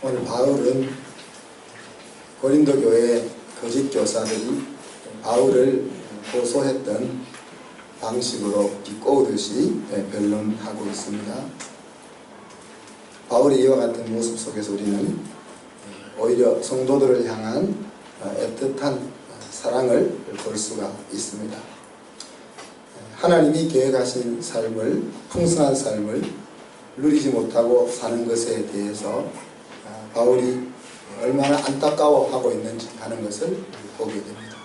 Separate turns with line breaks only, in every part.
오늘 바울은 고린도 교회 거짓 교사들이 바울을 고소했던 방식으로 비꼬듯이 변론하고 있습니다. 바울의 이와 같은 모습 속에서 우리는 오히려 성도들을 향한 애틋한 사랑을 볼 수가 있습니다. 하나님이 계획하신 삶을, 풍성한 삶을 누리지 못하고 사는 것에 대해서 바울이 얼마나 안타까워하고 있는지 하는 것을 보게 됩니다.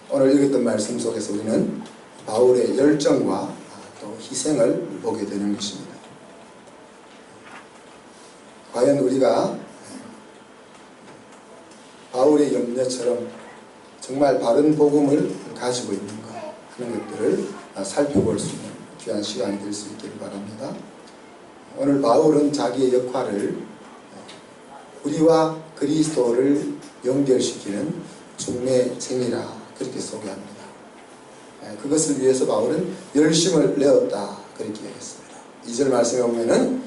오늘 읽었던 말씀 속에서 우리는 바울의 열정과 또 희생을 보게 되는 것입니다. 과연 우리가 바울의 염려처럼 정말 바른 복음을 가지고 있는가 하는 것들을 살펴볼 수 있는 귀한 시간이 될 수 있기를 바랍니다. 오늘 바울은 자기의 역할을 우리와 그리스도를 연결시키는 중매쟁이라 그렇게 소개합니다. 그것을 위해서 바울은 열심을 내었다 그렇게 얘기했습니다. 2절 말씀에 보면은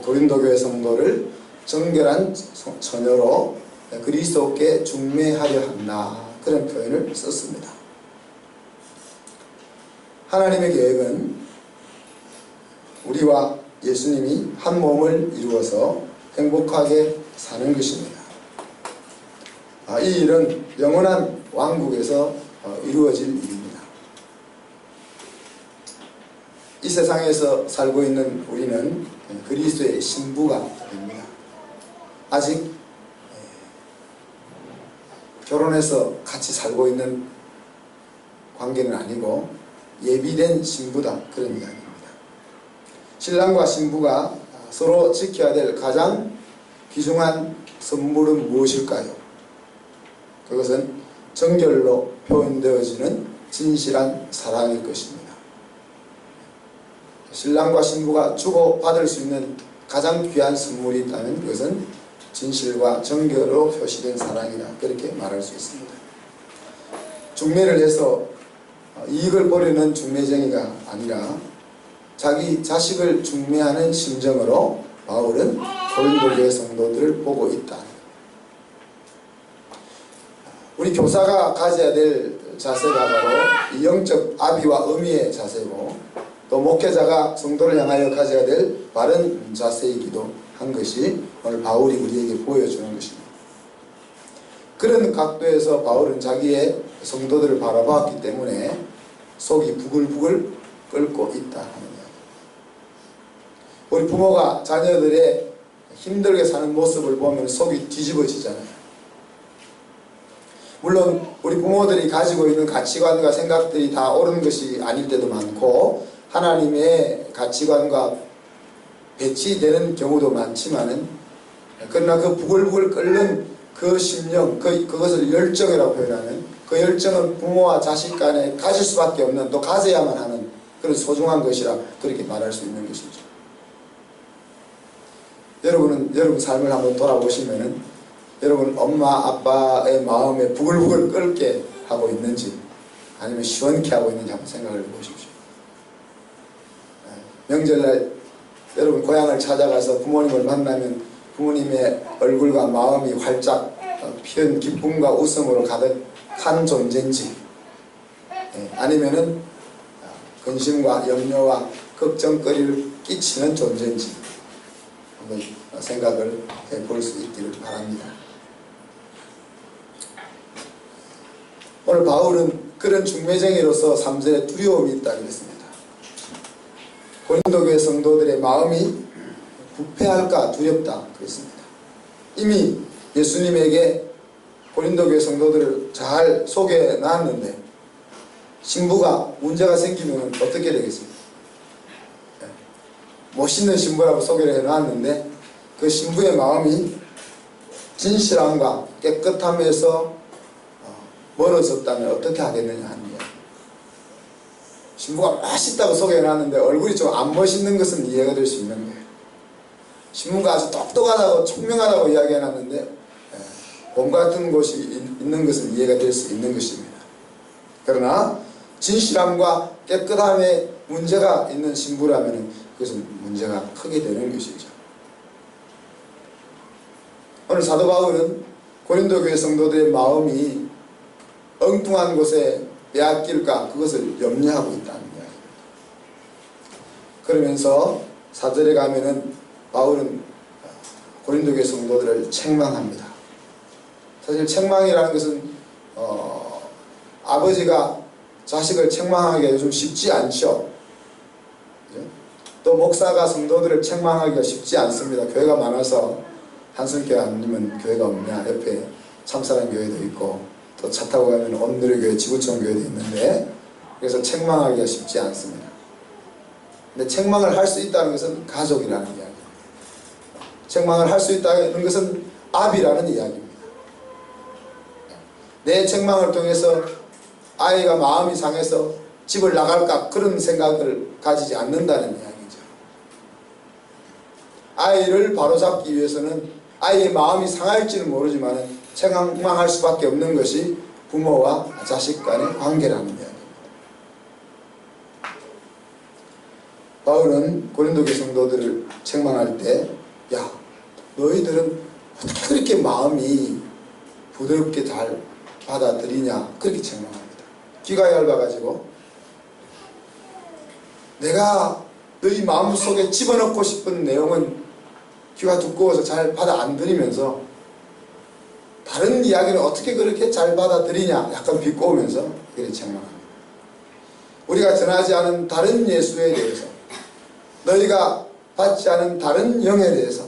고린도 교회 성도를 정결한 처녀로 그리스도께 중매하려 한다 그런 표현을 썼습니다. 하나님의 계획은 우리와 예수님이 한 몸을 이루어서 행복하게 사는 것입니다. 이 일은 영원한 왕국에서 이루어질 일입니다. 이 세상에서 살고 있는 우리는 그리스도의 신부가 됩니다. 아직 결혼해서 같이 살고 있는 관계는 아니고 예비된 신부다 그런 이야기입니다. 신랑과 신부가 서로 지켜야 될 가장 귀중한 선물은 무엇일까요? 그것은 정결로 표현되어지는 진실한 사랑일 것입니다. 신랑과 신부가 주고받을 수 있는 가장 귀한 선물이 있다면 그것은 진실과 정결로 표시된 사랑이다 그렇게 말할 수 있습니다. 중매를 해서 이익을 보려는 중매쟁이가 아니라 자기 자식을 중매하는 심정으로 바울은 고린도 교회 성도들을 보고 있다. 우리 교사가 가져야 될 자세가 바로 이 영적 아비와 어미의 자세고 또 목회자가 성도를 향하여 가져야 될 바른 자세이기도 한 것이 오늘 바울이 우리에게 보여주는 것입니다. 그런 각도에서 바울은 자기의 성도들을 바라봤기 때문에 속이 부글부글 끓고 있다 하는 이야기. 우리 부모가 자녀들의 힘들게 사는 모습을 보면 속이 뒤집어지잖아요. 물론 우리 부모들이 가지고 있는 가치관과 생각들이 다 옳은 것이 아닐 때도 많고 하나님의 가치관과 배치되는 경우도 많지만은 그러나 그 부글부글 끓는 그 심령, 그것을 열정이라고 표현하는 그 열정은 부모와 자식 간에 가질 수밖에 없는 또 가져야만 하는 그런 소중한 것이라 그렇게 말할 수 있는 것이죠. 여러분은 여러분 삶을 한번 돌아보시면은 여러분 엄마 아빠의 마음에 부글부글 끓게 하고 있는지 아니면 시원케 하고 있는지 한번 생각을 해보십시오. 명절날 여러분 고향을 찾아가서 부모님을 만나면 부모님의 얼굴과 마음이 활짝 피은 기쁨과 웃음으로 가득한 존재인지 아니면은 근심과 염려와 걱정거리를 끼치는 존재인지 한번 생각을 해볼 수 있기를 바랍니다. 오늘 바울은 그런 중매쟁이로서 3절에 두려움이 있다 그랬습니다. 고린도 교회 성도들의 마음이 부패할까 두렵다 그랬습니다. 이미 예수님에게 고린도 교회 성도들을 잘 소개해 놨는데 신부가 문제가 생기면 어떻게 되겠습니까? 멋있는 신부라고 소개를 해 놨는데 그 신부의 마음이 진실함과 깨끗함에서 멀어졌다면 어떻게 하겠느냐 하는 거예요. 신부가 멋있다고 소개해 놨는데 얼굴이 좀 안 멋있는 것은 이해가 될 수 있는 거예요. 신부가 아주 똑똑하다고 총명하다고 이야기해 놨는데 봄 같은 곳이 있는 것은 이해가 될 수 있는 것입니다. 그러나 진실함과 깨끗함에 문제가 있는 신부라면 그것은 문제가 크게 되는 것이죠. 오늘 사도 바울은 고린도 교회 성도들의 마음이 엉뚱한 곳에 빼앗길까 그것을 염려하고 있다는 이야기입니다. 그러면서 4절에 가면은 바울은 고린도 교회 성도들을 책망합니다. 사실 책망이라는 것은 아버지가 자식을 책망하기가 요즘 쉽지 않죠. 또 목사가 성도들을 책망하기가 쉽지 않습니다. 교회가 많아서 한성교회 아니면 교회가 없냐, 옆에 참사랑 교회도 있고 또 차 타고 가면 온누리교회, 지구촌 교회도 있는데, 그래서 책망하기가 쉽지 않습니다. 근데 책망을 할 수 있다는 것은 가족이라는 이야기입니다. 책망을 할 수 있다는 것은 아비라는 이야기입니다. 내 책망을 통해서 아이가 마음이 상해서 집을 나갈까 그런 생각을 가지지 않는다는 이야기죠. 아이를 바로잡기 위해서는 아이의 마음이 상할지는 모르지만 책망할 수밖에 없는 것이 부모와 자식 간의 관계라는 이야기입니다. 바울은 고린도 교회 성도들을 책망할 때, 야, 너희들은 어떻게 그렇게 마음이 부드럽게 잘 받아들이냐, 그렇게 책망합니다. 귀가 얇아가지고 내가 너희 마음속에 집어넣고 싶은 내용은 귀가 두꺼워서 잘 받아 안 들이면서 다른 이야기는 어떻게 그렇게 잘 받아들이냐, 약간 비꼬으면서 그렇게 책망합니다. 우리가 전하지 않은 다른 예수에 대해서, 너희가 받지 않은 다른 영에 대해서,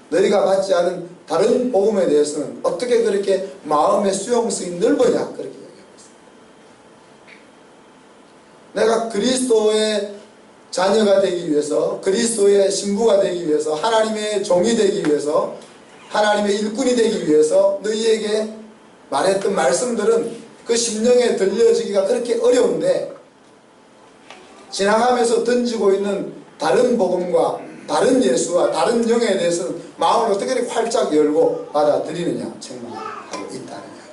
너희가 받지 않은 다른 복음에 대해서는 어떻게 그렇게 마음의 수용성이 넓으냐, 그렇게 이야기하고 있습니다. 내가 그리스도의 자녀가 되기 위해서, 그리스도의 신부가 되기 위해서, 하나님의 종이 되기 위해서, 하나님의 일꾼이 되기 위해서 너희에게 말했던 말씀들은 그 심령에 들려지기가 그렇게 어려운데, 지나가면서 던지고 있는 다른 복음과 다른 예수와 다른 영에 대해서는 마음을 어떻게 이렇게 활짝 열고 받아들이느냐, 책망하고 있다는 이야기.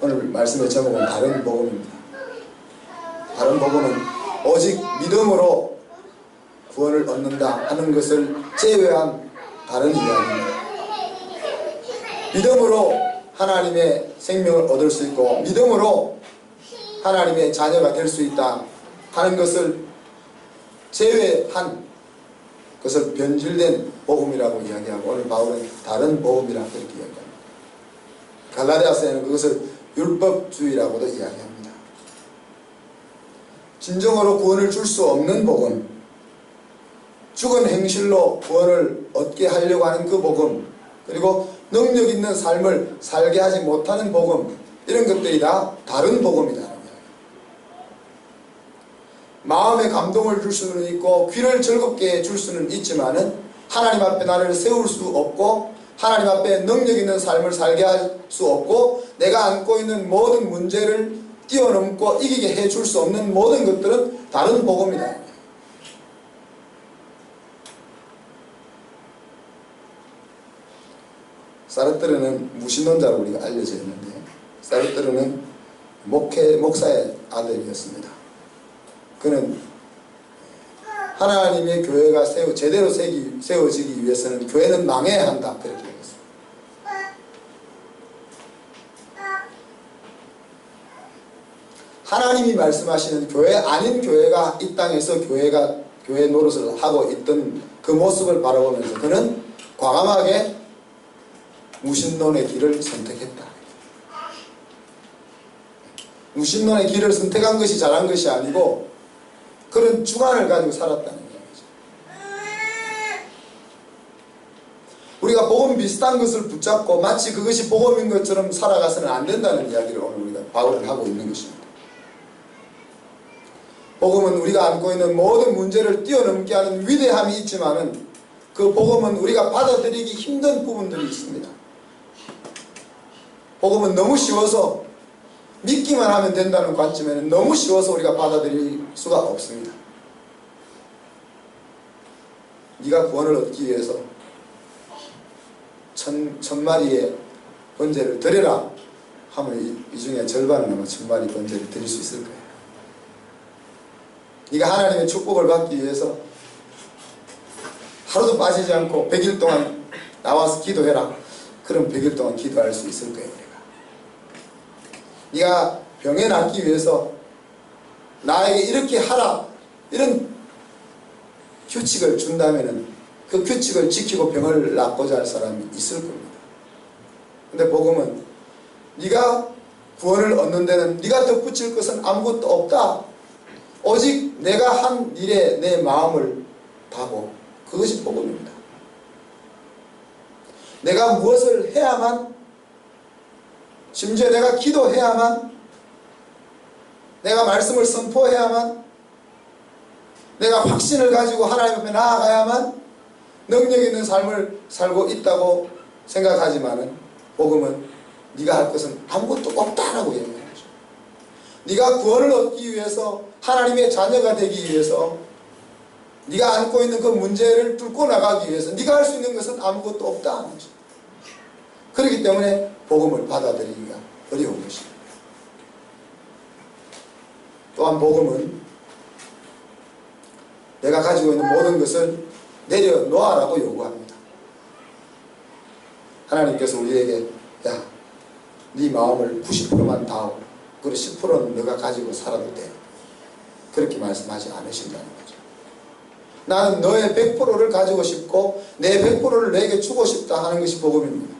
오늘 말씀의 제목은 다른 복음입니다. 다른 복음은 오직 믿음으로 구원을 얻는다 하는 것을 제외한 다른 이야기입니다. 믿음으로 하나님의 생명을 얻을 수 있고 믿음으로 하나님의 자녀가 될 수 있다 하는 것을 제외한 것을 변질된 복음이라고 이야기하고, 오늘 바울은 다른 복음이라고 그렇게 이야기합니다. 갈라디아서에는 그것을 율법주의라고도 이야기합니다. 진정으로 구원을 줄 수 없는 복음, 죽은 행실로 구원을 얻게 하려고 하는 그 복음, 그리고 능력 있는 삶을 살게 하지 못하는 복음, 이런 것들이 다 다른 복음이다. 마음에 감동을 줄 수는 있고 귀를 즐겁게 줄 수는 있지만은 하나님 앞에 나를 세울 수 없고, 하나님 앞에 능력 있는 삶을 살게 할 수 없고, 내가 안고 있는 모든 문제를 뛰어넘고 이기게 해줄 수 없는 모든 것들은 다른 복음이다. 사르트르는 무신론자로 우리가 알려져 있는데, 사르트르는 목사의 아들이었습니다. 그는 하나님의 교회가 제대로 세워지기 위해서는 교회는 망해야 한다, 그렇게 얘기했습니다. 하나님이 말씀하시는 교회 아닌 교회가 이 땅에서 교회 노릇을 하고 있던 그 모습을 바라보면서 그는 과감하게 무신론의 길을 선택했다. 무신론의 길을 선택한 것이 잘한 것이 아니고 그런 주관을 가지고 살았다는 이야기죠. 우리가 복음 비슷한 것을 붙잡고 마치 그것이 복음인 것처럼 살아가서는 안 된다는 이야기를 오늘 우리가 바울은 하고 있는 것입니다. 복음은 우리가 안고 있는 모든 문제를 뛰어넘게 하는 위대함이 있지만은 그 복음은 우리가 받아들이기 힘든 부분들이 있습니다. 복음은 너무 쉬워서 믿기만 하면 된다는 관점에는 너무 쉬워서 우리가 받아들일 수가 없습니다. 네가 구원을 얻기 위해서 천 마리의 번제를 드려라 하면 이 중에 절반은 아마 1000마리 번제를 드릴 수 있을 거예요. 네가 하나님의 축복을 받기 위해서 하루도 빠지지 않고 100일 동안 나와서 기도해라. 그럼 100일 동안 기도할 수 있을 거예요. 네가 병에 낫기 위해서 나에게 이렇게 하라, 이런 규칙을 준다면은 그 규칙을 지키고 병을 낫고자 할 사람이 있을 겁니다. 근데 복음은 네가 구원을 얻는 데는 네가 덧붙일 것은 아무것도 없다. 오직 내가 한 일에 내 마음을 다고, 그것이 복음입니다. 내가 무엇을 해야만, 심지어 내가 기도해야만, 내가 말씀을 선포해야만, 내가 확신을 가지고 하나님 앞에 나아가야만 능력 있는 삶을 살고 있다고 생각하지만은, 복음은 네가 할 것은 아무것도 없다라고 얘기하는 거죠. 네가 구원을 얻기 위해서, 하나님의 자녀가 되기 위해서, 네가 안고 있는 그 문제를 뚫고 나가기 위해서 네가 할 수 있는 것은 아무것도 없다 하는 거죠. 그렇기 때문에 복음을 받아들이기가 어려운 것입니다. 또한 복음은 내가 가지고 있는 모든 것을 내려놓아라고 요구합니다. 하나님께서 우리에게 야, 네 마음을 90%만 다하고 그리고 10%는 너가 가지고 살아도 돼, 그렇게 말씀하지 않으신다는 거죠. 나는 너의 100%를 가지고 싶고 내 100%를 내게 주고 싶다 하는 것이 복음입니다.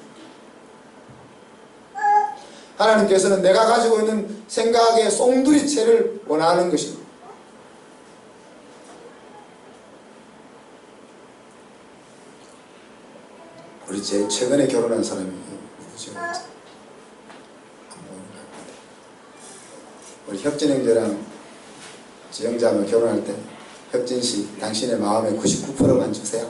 하나님께서는 내가 가지고 있는 생각의 송두리째를 원하는 것입니다. 우리 제일 최근에 결혼한 사람이 누구죠? 우리 혁진 형제랑 지영자매 결혼할 때 혁진씨, 당신의 마음의 99%만 주세요.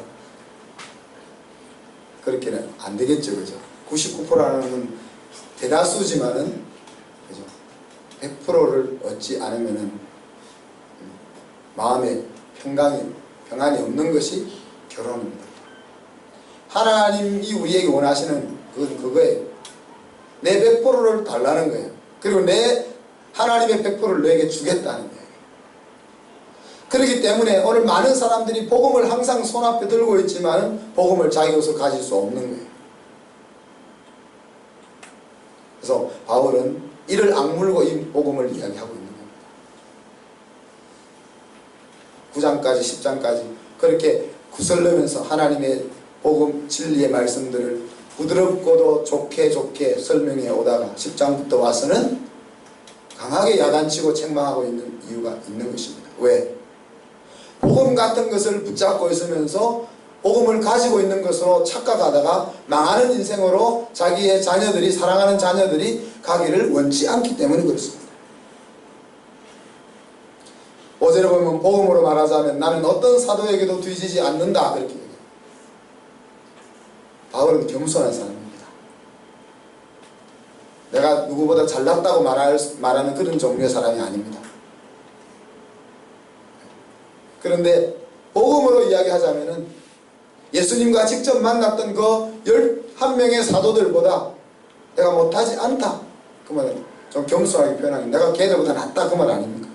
그렇게는 안 되겠죠, 그죠? 99%라는 건 대다수지만은, 그죠? 100%를 얻지 않으면은 마음에 평안이 없는 것이 결혼입니다. 하나님이 우리에게 원하시는 그건 그거예요. 내 100%를 달라는 거예요. 그리고 하나님의 100%를 너에게 주겠다는 거예요. 그렇기 때문에 오늘 많은 사람들이 복음을 항상 손앞에 들고 있지만 복음을 자기 것으로 가질 수 없는 거예요. 그래서 바울은 이를 악물고 이 복음을 이야기하고 있는 겁니다. 9장까지 10장까지 그렇게 구슬르면서 하나님의 복음 진리의 말씀들을 부드럽고도 좋게 설명해 오다가 10장부터 와서는 강하게 야단치고 책망하고 있는 이유가 있는 것입니다. 왜? 복음 같은 것을 붙잡고 있으면서 복음을 가지고 있는 것으로 착각하다가 망하는 인생으로 자기의 자녀들이, 사랑하는 자녀들이 가기를 원치 않기 때문에 그렇습니다. 어제를 보면 복음으로 말하자면 나는 어떤 사도에게도 뒤지지 않는다, 그렇게 얘기해요. 바울은 겸손한 사람입니다. 내가 누구보다 잘났다고 말하는 그런 종류의 사람이 아닙니다. 그런데 복음으로 이야기하자면은 예수님과 직접 만났던 그 11명의 사도들보다 내가 못하지 않다, 그 말은 좀 겸손하게 표현하는, 내가 걔들보다 낫다, 그 말 아닙니까?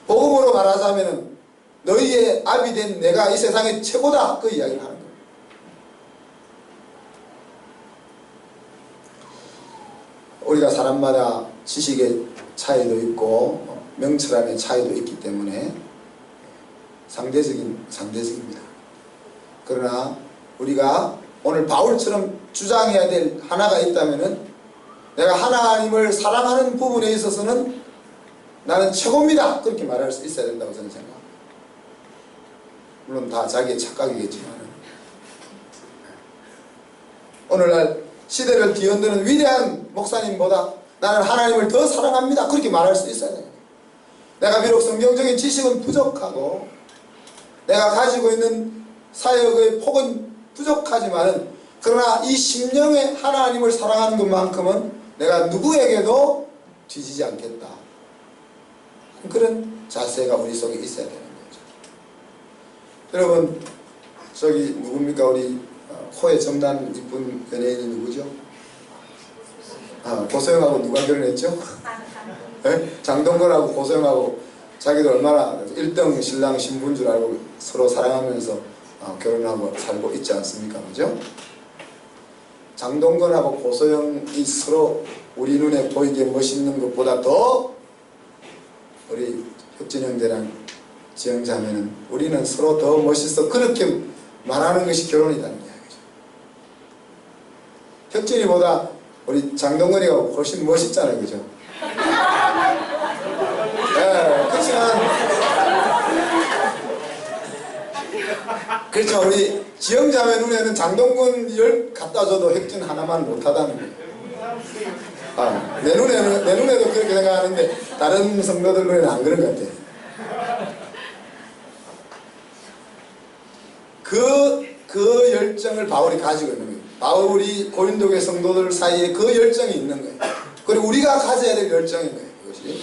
복음으로 말하자면은 너희의 아비 된 내가 이 세상의 최고다, 그 이야기를 하는 거예요. 우리가 사람마다 지식의 차이도 있고 명철함의 차이도 있기 때문에 상대적입니다. 그러나 우리가 오늘 바울처럼 주장해야 될 하나가 있다면은 내가 하나님을 사랑하는 부분에 있어서는 나는 최고입니다, 그렇게 말할 수 있어야 된다고 저는 생각합니다. 물론 다 자기의 착각이겠지만 오늘날 시대를 뒤흔드는 위대한 목사님보다 나는 하나님을 더 사랑합니다, 그렇게 말할 수 있어야 됩니다. 내가 비록 성경적인 지식은 부족하고 내가 가지고 있는 사역의 폭은 부족하지만은 그러나 이 심령의 하나님을 사랑하는 것만큼은 내가 누구에게도 뒤지지 않겠다, 그런 자세가 우리 속에 있어야 되는 거죠. 여러분, 저기 누굽니까? 우리 코에 점단 이쁜 연예인이 누구죠? 고소영하고 누가 결혼했죠? 네? 장동건하고 고소영하고 자기도 얼마나 1등 신랑 신부인 줄 알고 서로 사랑하면서 결혼하고 살고 있지 않습니까? 그죠? 장동건하고 고소영이 서로 우리 눈에 보이게 멋있는 것보다 더 우리 혁진 형제랑 지영 자매는 우리는 서로 더 멋있어, 그렇게 말하는 것이 결혼이라는 이야기죠. 혁진이보다 우리 장동건이가 훨씬 멋있잖아요. 그죠? 그렇지만 우리 지영 자매 눈에는 장동건 10 갖다 줘도 혁진 하나만 못하다는 거예요. 내 눈에도 그렇게 생각하는데 다른 성도들 눈에는 안 그런 것 같아요. 그 열정을 바울이 가지고 있는 거예요. 바울이 고린도교회 성도들 사이에 그 열정이 있는 거예요. 그리고 우리가 가져야 될 열정인 거예요. 이것이.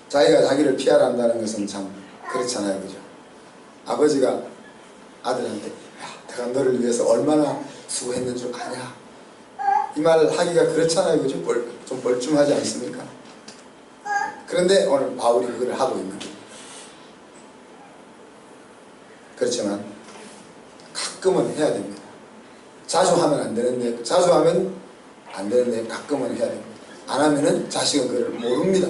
자기가 자기를 피하란다는 것은 참 그렇잖아요. 그죠? 아버지가 아들한테, 야, 내가 너를 위해서 얼마나 수고했는 줄 아냐? 이 말 하기가 그렇잖아요. 그죠? 좀 벌쭘하지 않습니까? 그런데 오늘 바울이 그걸 하고 있는 거예요. 그렇지만 가끔은 해야 됩니다. 자주 하면 안 되는데, 자주 하면 안 되는데 가끔은 해야 됩니다. 안 하면은 자식은 그걸 모릅니다.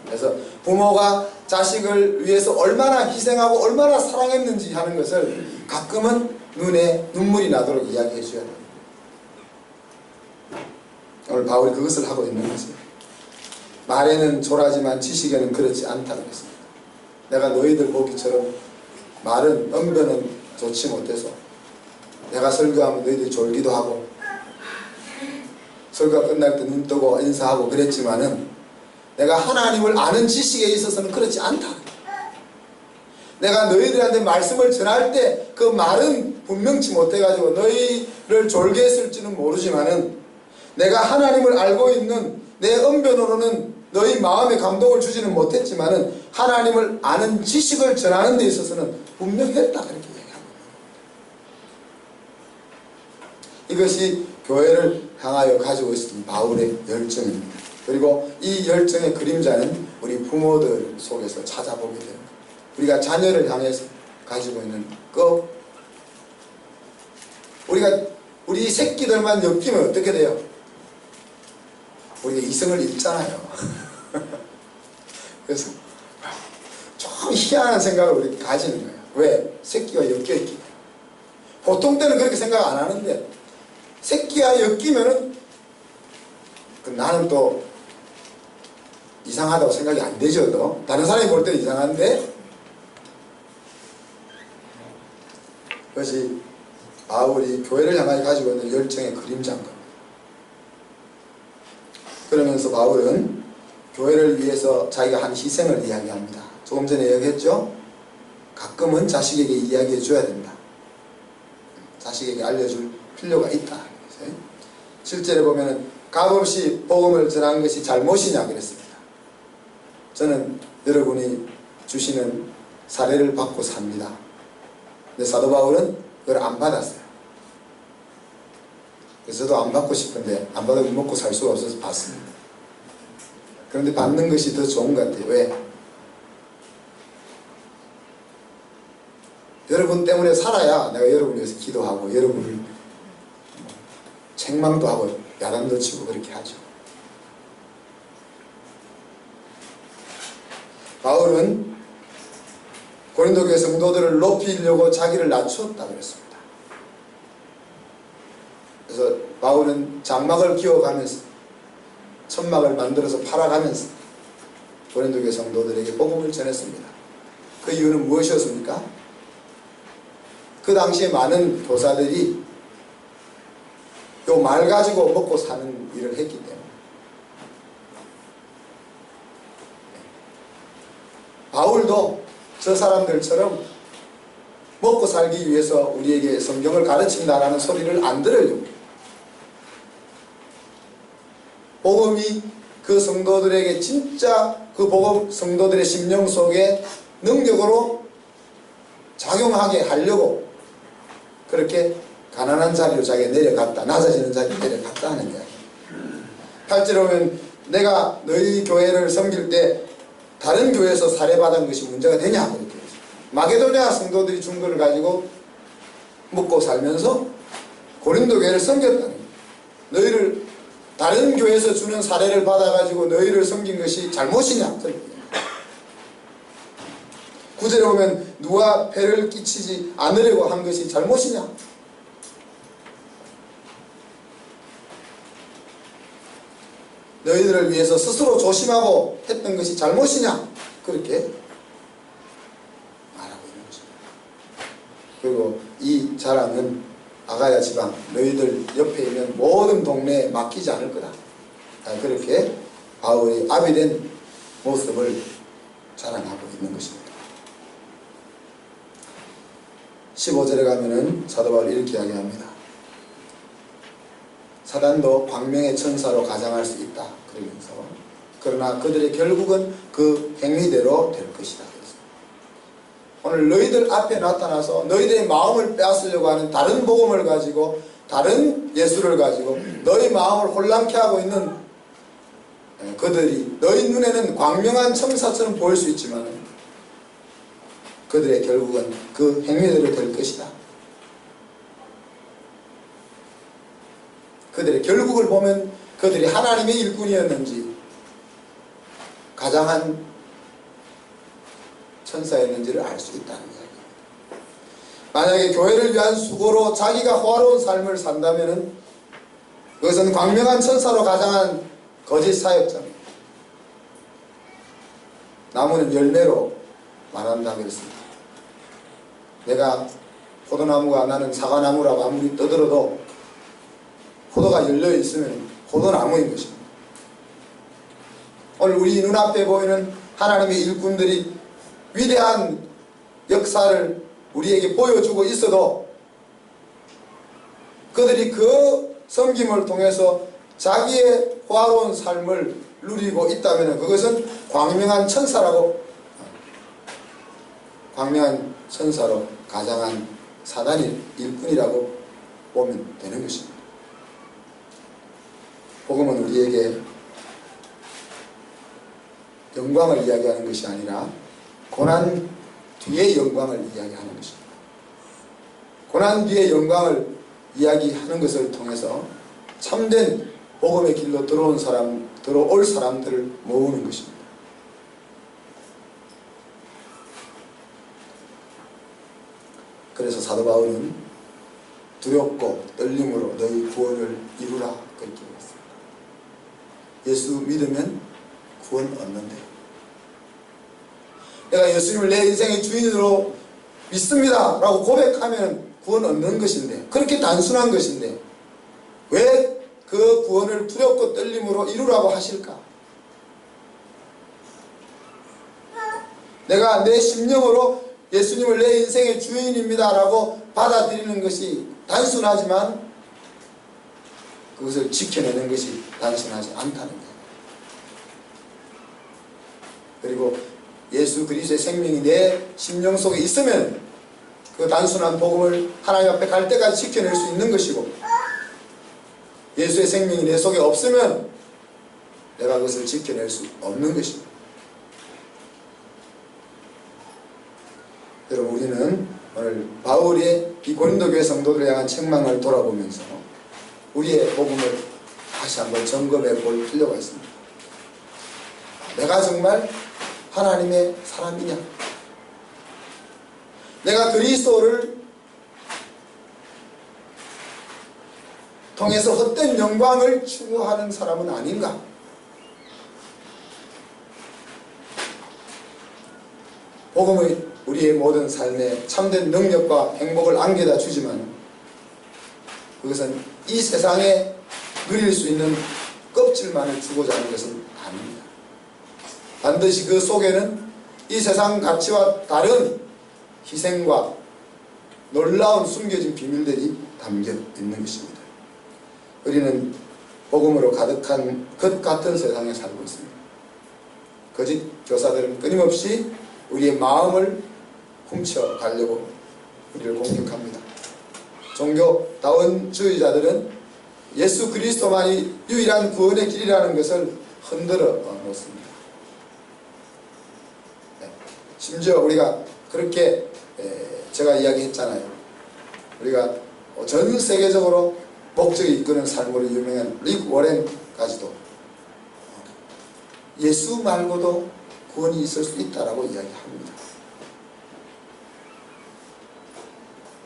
그래서 부모가 자식을 위해서 얼마나 희생하고 얼마나 사랑했는지 하는 것을 가끔은 눈에 눈물이 나도록 이야기해 줘야 됩니다. 오늘 바울이 그것을 하고 있는 거죠. 말에는 조라지만 지식에는 그렇지 않다는 것입니다. 내가 너희들 보기처럼 말은 언변은 좋지 못해서 내가 설교하면 너희들이 졸기도 하고 설교가 끝날 때 눈 뜨고 인사하고 그랬지만은 내가 하나님을 아는 지식에 있어서는 그렇지 않다. 내가 너희들한테 말씀을 전할 때 그 말은 분명치 못해가지고 너희를 졸게 했을지는 모르지만은 내가 하나님을 알고 있는 내 언변으로는 너희 마음에 감동을 주지는 못했지만은 하나님을 아는 지식을 전하는 데 있어서는 분명했다. 그렇게 얘기합니다. 이것이 교회를 향하여 가지고 있었던 바울의 열정입니다. 그리고 이 열정의 그림자는 우리 부모들 속에서 찾아보게 됩니다. 우리가 자녀를 향해서 가지고 있는 우리 새끼들만 엮이면 어떻게 돼요? 우리가 이성을 잃잖아요. 그래서 좀 희한한 생각을 우리 가지는 거예요. 왜? 새끼가 엮여있기. 보통 때는 그렇게 생각 안 하는데 새끼가 엮이면은 나는 또 이상하다고 생각이 안 되죠. 또 다른 사람이 볼 때는 이상한데 그것이 바울이 교회를 향하여 가지고 있는 열정의 그림자인 겁니다. 그러면서 바울은 교회를 위해서 자기가 한 희생을 이야기합니다. 조금 전에 얘기했죠. 가끔은 자식에게 이야기해 줘야 된다. 자식에게 알려줄 필요가 있다. 실제로 보면은 값없이 복음을 전한 것이 잘못이냐 그랬습니다. 저는 여러분이 주시는 사례를 받고 삽니다. 근데 사도 바울은 그걸 안 받았어요. 그래서 저도 안 받고 싶은데 안 받으면 먹고 살 수가 없어서 받습니다. 그런데 받는 것이 더 좋은 것 같아요. 왜? 여러분 때문에 살아야 내가 여러분을 위해서 기도하고 여러분을 책망도 하고 야단도 치고 그렇게 하죠. 바울은 고린도교회 성도들을 높이려고 자기를 낮추었다 그랬습니다. 그래서 바울은 장막을 기워가면서 천막을 만들어서 팔아가면서 고린도교회 성도들에게 복음을 전했습니다. 그 이유는 무엇이었습니까? 그 당시에 많은 교사들이 요 말 가지고 먹고 사는 일을 했기 때문에 바울도 저 사람들처럼 먹고 살기 위해서 우리에게 성경을 가르친다라는 소리를 안 들으려고 복음이 그 성도들에게 진짜 그 복음 성도들의 심령 속에 능력으로 작용하게 하려고 그렇게 가난한 자리로 자기가 내려갔다. 낮아지는 자리로 내려갔다 하는 이야기. 8절에 보면 내가 너희 교회를 섬길 때 다른 교회에서 살해받은 것이 문제가 되냐 그렇게. 마게도냐 성도들이 준 것을 가지고 먹고 살면서 고린도 교회를 섬겼다는 거예요. 너희를 다른 교회에서 주는 사례를 받아가지고 너희를 섬긴 것이 잘못이냐 그렇게. 9절에 보면 누가 폐를 끼치지 않으려고 한 것이 잘못이냐. 너희들을 위해서 스스로 조심하고 했던 것이 잘못이냐 그렇게 말하고 있는 것입니다. 그리고 이 자랑은 아가야 지방 너희들 옆에 있는 모든 동네에 맡기지 않을 거다. 그렇게 바울이 아비된 모습을 자랑하고 있는 것입니다. 15절에 가면은 사도 바울이 이렇게 이야기합니다. 사단도 광명의 천사로 가장할 수 있다. 그러면서 그러나 그들의 결국은 그 행위대로 될 것이다. 오늘 너희들 앞에 나타나서 너희들의 마음을 빼앗으려고 하는 다른 복음을 가지고 다른 예수를 가지고 너희 마음을 혼란케 하고 있는 그들이 너희 눈에는 광명한 천사처럼 보일 수 있지만 그들의 결국은 그 행위대로 될 것이다. 그들의 결국을 보면 그들이 하나님의 일꾼이었는지 가장한 천사였는지를 알 수 있다는 이야기입니다. 만약에 교회를 위한 수고로 자기가 호화로운 삶을 산다면 그것은 광명한 천사로 가장한 거짓 사역자입니다. 나무는 열매로 말한다 그랬습니다. 내가 포도나무가 나는 사과나무라고 아무리 떠들어도 포도가 열려 있으면 포도나무인 것입니다. 오늘 우리 눈앞에 보이는 하나님의 일꾼들이 위대한 역사를 우리에게 보여주고 있어도 그들이 그 섬김을 통해서 자기의 호화로운 삶을 누리고 있다면 그것은 광명한 천사로 가장한 사단의 일꾼이라고 보면 되는 것입니다. 복음은 우리에게 영광을 이야기하는 것이 아니라 고난 뒤의 영광을 이야기하는 것입니다. 고난 뒤의 영광을 이야기하는 것을 통해서 참된 복음의 길로 들어올 사람들을 모으는 것입니다. 그래서 사도 바울은 두렵고 떨림으로 너희 구원을 이루라 그렇게 했습니다. 예수 믿으면 구원 얻는데 내가 예수님을 내 인생의 주인으로 믿습니다 라고 고백하면 구원 얻는 것인데 그렇게 단순한 것인데 왜 그 구원을 두렵고 떨림으로 이루라고 하실까? 내가 내 심령으로 예수님을 내 인생의 주인입니다 라고 받아들이는 것이 단순하지만 그것을 지켜내는 것이 단순하지 않다는 거예요. 그리고 예수 그리스도의 생명이 내 심령 속에 있으면 그 단순한 복음을 하나님 앞에 갈 때까지 지켜낼 수 있는 것이고 예수의 생명이 내 속에 없으면 내가 그것을 지켜낼 수 없는 것입니다. 여러분 우리는 오늘 바울의 이 고린도 교회 성도들을 향한 책망을 돌아보면서 우리의 복음을 다시 한번 점검해 볼 필요가 있습니다. 내가 정말 하나님의 사람이냐? 내가 그리스도를 통해서 헛된 영광을 추구하는 사람은 아닌가? 복음의 우리의 모든 삶에 참된 능력과 행복을 안겨다 주지만 그것은 이 세상에 누릴 수 있는 껍질만을 주고자 하는 것은 아닙니다. 반드시 그 속에는 이 세상 가치와 다른 희생과 놀라운 숨겨진 비밀들이 담겨 있는 것입니다. 우리는 복음으로 가득한 것 같은 세상에 살고 있습니다. 거짓 교사들은 끊임없이 우리의 마음을 훔쳐가려고 우리를 공격합니다. 종교다원주의자들은 예수 그리스도만이 유일한 구원의 길이라는 것을 흔들어 놓습니다. 심지어 우리가 그렇게 제가 이야기했잖아요. 우리가 전 세계적으로 목적이 이끄는 삶으로 유명한 릭 워렌까지도 예수 말고도 구원이 있을 수 있다라고 이야기합니다.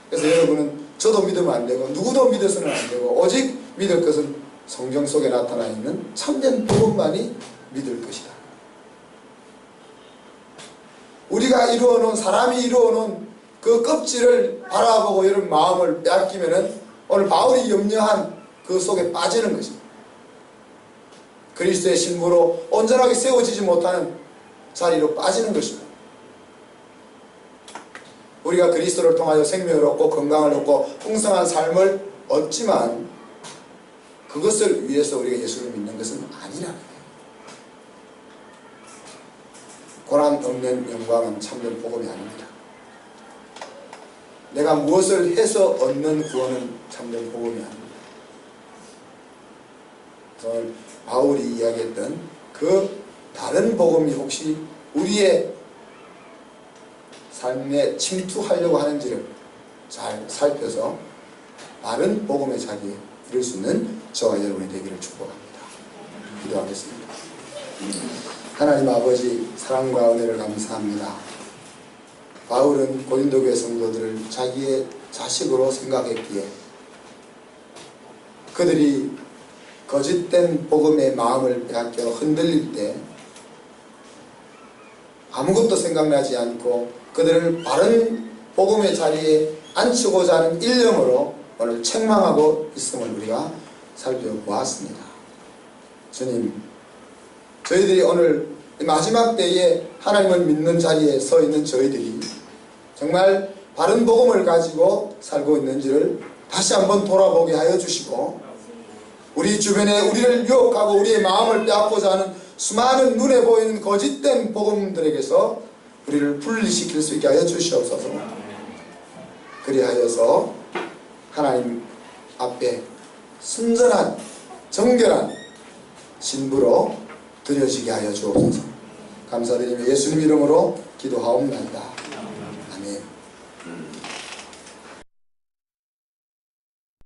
그래서 여러분은 저도 믿으면 안 되고 누구도 믿어서는 안 되고 오직 믿을 것은 성경 속에 나타나 있는 참된 복음만이 믿을 것이다. 우리가 이루어놓은, 사람이 이루어놓은 그 껍질을 바라보고 이런 마음을 빼앗기면은 오늘 바울이 염려한 그 속에 빠지는 것입니다. 그리스도의 신부로 온전하게 세워지지 못하는 자리로 빠지는 것입니다. 우리가 그리스도를 통하여 생명을 얻고 건강을 얻고 풍성한 삶을 얻지만 그것을 위해서 우리가 예수를 믿는 것은 아니라는 거예요. 고난 없는 영광은 참된 복음이 아닙니다. 내가 무엇을 해서 얻는 구원은 참된 복음이 아닙니다. 오늘 바울이 이야기했던 그 다른 복음이 혹시 우리의 삶에 침투하려고 하는지를 잘 살펴서 바른 복음의 자리에 이룰 수 있는 저와 여러분이 되기를 축복합니다. 기도하겠습니다. 하나님 아버지, 사랑과 은혜를 감사합니다. 바울은 고린도 교회 성도들을 자기의 자식으로 생각했기에 그들이 거짓된 복음의 마음을 빼앗겨 흔들릴 때 아무것도 생각나지 않고 그들을 바른 복음의 자리에 앉히고자 하는 일념으로 오늘 책망하고 있음을 우리가 살펴보았습니다. 주님, 저희들이 오늘 마지막 때에 하나님을 믿는 자리에 서 있는 저희들이 정말 바른 복음을 가지고 살고 있는지를 다시 한번 돌아보게 하여 주시고 우리 주변에 우리를 유혹하고 우리의 마음을 빼앗고자 하는 수많은 눈에 보이는 거짓된 복음들에게서 우리를 분리시킬 수 있게 하여 주시옵소서. 그리하여서 하나님 앞에 순전한 정결한 신부로 드려지게 하여 주옵소서. 감사드리며 예수님 이름으로 기도하옵나이다. 아멘.